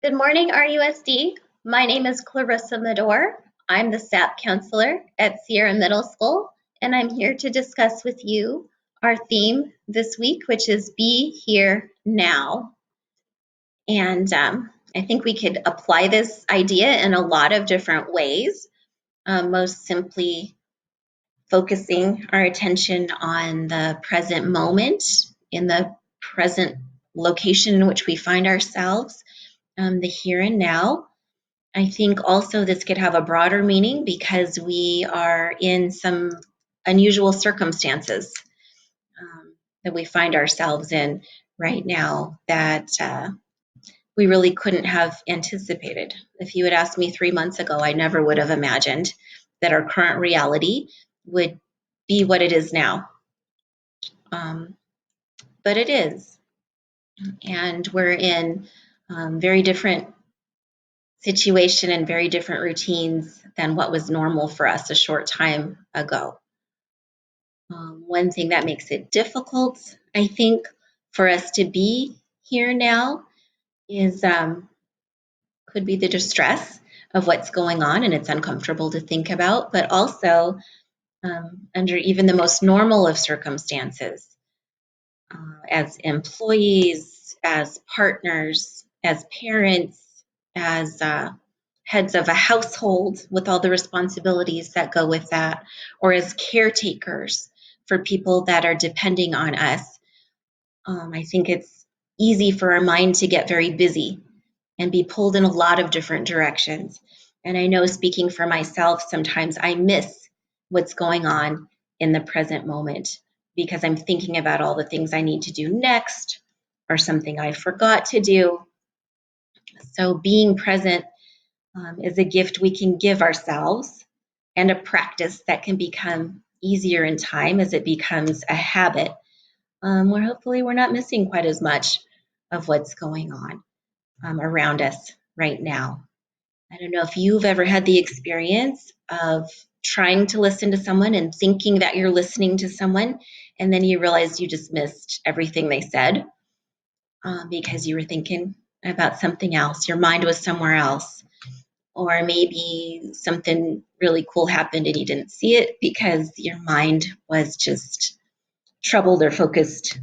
Good morning, RUSD. My name is Clarissa Madore. I'm the SAP counselor at Sierra Middle School, and I'm here to discuss with you our theme this week, which is Be Here Now. And I think we could apply this idea in a lot of different ways, most simply focusing our attention on the present moment, in the present location in which we find ourselves, the here and now. I think also this could have a broader meaning because we are in some unusual circumstances that we find ourselves in right now that we really couldn't have anticipated. If you had asked me 3 months ago, I never would have imagined that our current reality would be what it is now. But it is. And we're in very different situation and very different routines than what was normal for us a short time ago. One thing that makes it difficult, I think, for us to be here now is could be the distress of what's going on, and it's uncomfortable to think about, but also under even the most normal of circumstances, as employees, as partners, as parents, as heads of a household with all the responsibilities that go with that, or as caretakers for people that are depending on us. I think it's easy for our mind to get very busy and be pulled in a lot of different directions. And I know, speaking for myself, sometimes I miss what's going on in the present moment because I'm thinking about all the things I need to do next or something I forgot to do. So being present is a gift we can give ourselves and a practice that can become easier in time as it becomes a habit, where hopefully we're not missing quite as much of what's going on around us right now. I don't know if you've ever had the experience of trying to listen to someone and thinking that you're listening to someone, and then you realize you just missed everything they said because you were thinking about something else. Your mind was somewhere else. Or maybe something really cool happened and you didn't see it because your mind was just troubled or focused,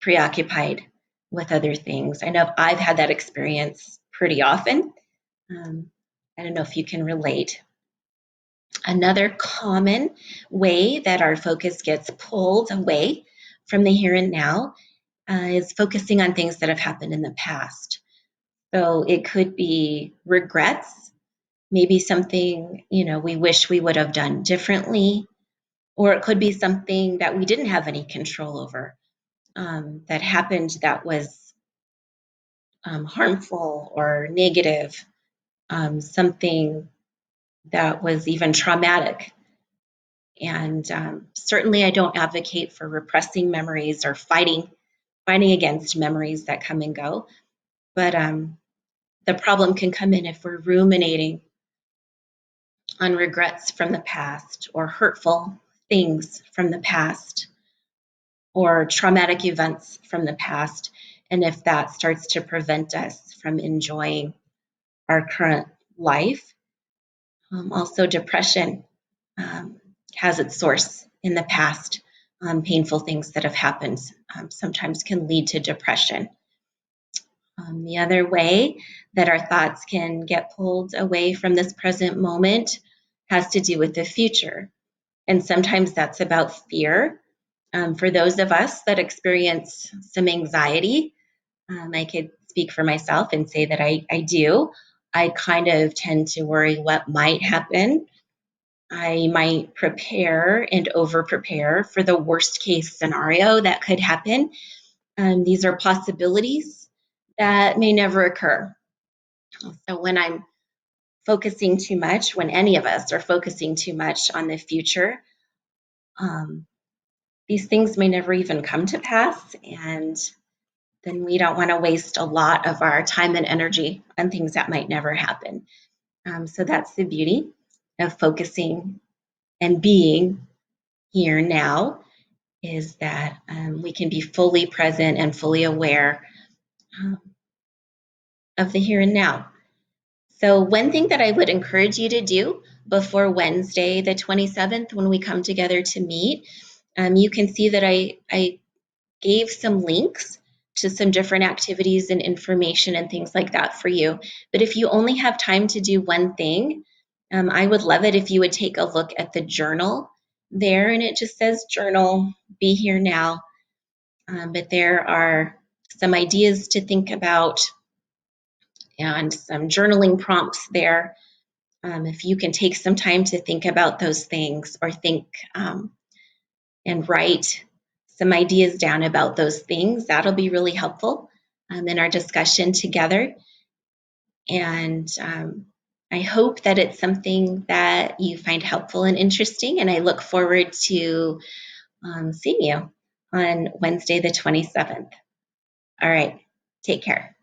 preoccupied with other things. I know I've had that experience pretty often. Um, I don't know if you can relate. Another common way that our focus gets pulled away from the here and now is focusing on things that have happened in the past. So it could be regrets, maybe something we wish we would have done differently, or it could be something that we didn't have any control over, that happened that was harmful or negative, something that was even traumatic. And certainly, I don't advocate for repressing memories or fighting against memories that come and go. But the problem can come in if we're ruminating on regrets from the past or hurtful things from the past or traumatic events from the past. And if that starts to prevent us from enjoying our current life. Also, depression has its source in the past. Painful things that have happened sometimes can lead to depression. The other way that our thoughts can get pulled away from this present moment has to do with the future. And sometimes that's about fear. For those of us that experience some anxiety, I could speak for myself and say that I do. I kind of tend to worry what might happen. I might prepare and over prepare for the worst case scenario that could happen. These are possibilities that may never occur. So when I'm focusing too much, when any of us are focusing too much on the future, these things may never even come to pass. And then we don't want to waste a lot of our time and energy on things that might never happen. So that's the beauty of focusing and being here now, is that we can be fully present and fully aware of the here and now. So one thing that I would encourage you to do before Wednesday, the 27th, when we come together to meet, you can see that I gave some links to some different activities and information and things like that for you. But if you only have time to do one thing, I would love it if you would take a look at the journal there, and it just says journal, be here now. But there are some ideas to think about and some journaling prompts there. If you can take some time to think about those things or think and write some ideas down about those things, that'll be really helpful in our discussion together. And I hope that it's something that you find helpful and interesting. And I look forward to seeing you on Wednesday, the 27th. All right. Take care.